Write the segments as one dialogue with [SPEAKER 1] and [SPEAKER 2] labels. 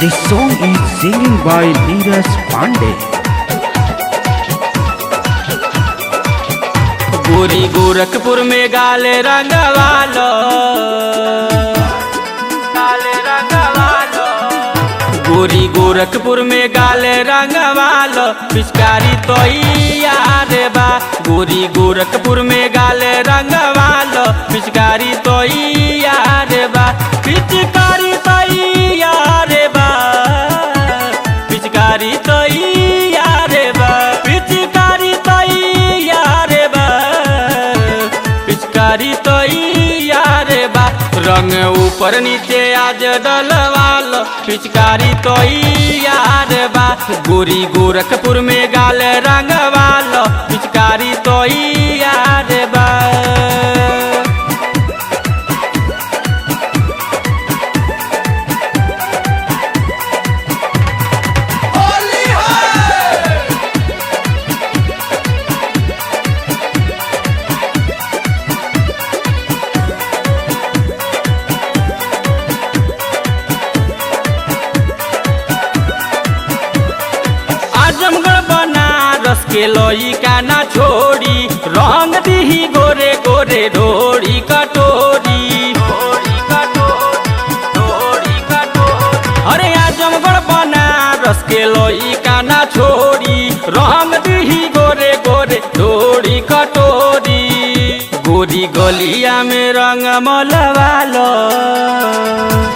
[SPEAKER 1] This song is singing by Neeraj Pandey.
[SPEAKER 2] गोरी गोरखपुर में गाले रंगवालो, गाले रंगवालो। गोरी गोरखपुर में गाले रंगवालो, पिचकारी तो यार बा। गोरी गोरखपुर में गाले रंगवालो, पिचकारी तो यार बा। पिचकारी तो यार बा, पिचकारी तो यार बा, पिचकारी तो यार बा, पिचकारी तो यार बा। रंग ऊपर नीचे आज डलवालो, पिचकारी तो यार बा। गोरी गोरखपुर में गाल रंगवालो, पिचकारी तो यार बा। आजमगढ़ बनारस के लोई का ना छोड़ी, रंग दी गोरे गोरे ढोड़ी कटोरी, अरे आजमगढ़ बनारस के लोई का ना छोड़ी, रंग दी गोरे गोरे ढोड़ी कटोरी। गोरी गलिया में रंग मलवालो,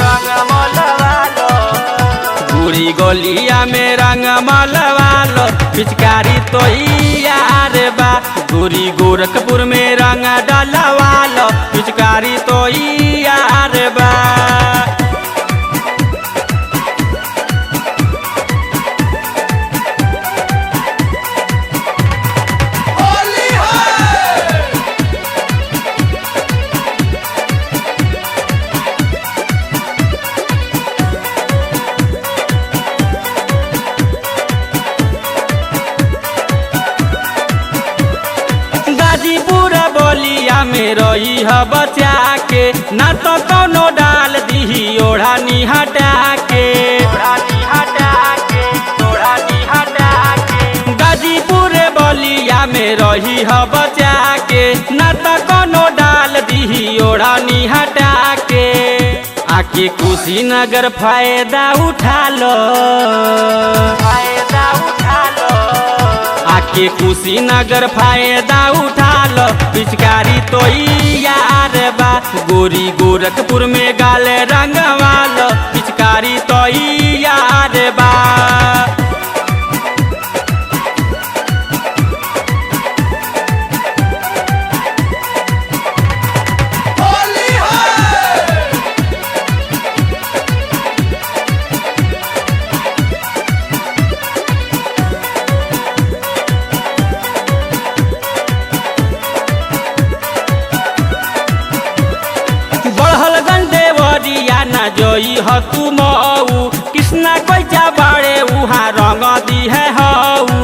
[SPEAKER 2] रंग मलवालो। गोरी गलिया में रंग मलवालो, पिचकारी तो यार बा। गोरी गोरखपुर में रंग डलवालो, पिचकारी तो यार बा। गाजीपुर बलिया में रही है बचा के, ना तो कौनो डाल दी ओढ़ानी हटा के, ओढ़ानी हटा के, ओढ़ानी हटा के। गाजीपुर बलिया में रही है बचा के, ना तो कौनो डाल दी ओढ़ानी हटा के। आके कुशीनगर फायदा उठा लो, फायदा उठा लो। आके कुशीनगर फायदा उठा लो, पिचकारी तो यार बा। गोरी गोरखपुर में गाले रंगवालो, पिचकारी तो यार बा। जोई ह तू मऊ, कृष्णा कोई जा बाड़े उहाँ रंग दी है हऊ,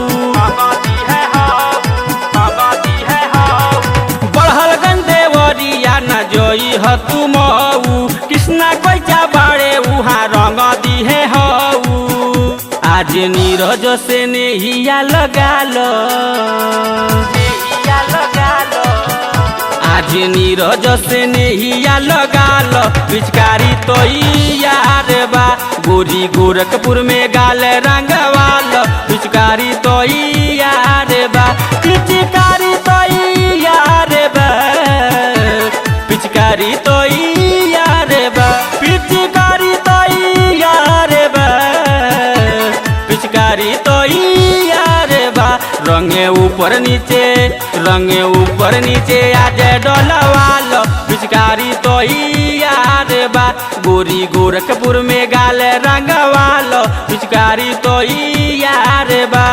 [SPEAKER 2] बढ़ल गंदेवरिया न जोई ह तू मऊ, कृष्णा कोई जा बाड़े उहाँ रंग दी है हऊ। आज नीरज से नेहिया लगा लो, नेहिया लगा लो। आज नीरज से नेहिया लगा लो, पिचकारी तो यार बा। गोरी गोरखपुर में गाल रंगवालो, पिचकारी तो यार बा, पिचकारी तो यार बा, पिचकारी तो यार बा, पिचकारी तो यार बा, पिचकारी तो यार बा। रंगे ऊपर नीचे, रंगे ऊपर नीचे आज डलवालो, पिचकारी तो यार बा। गोरी गोरखपुर में गाल रंगवालो, पिचकारी तो यार बा।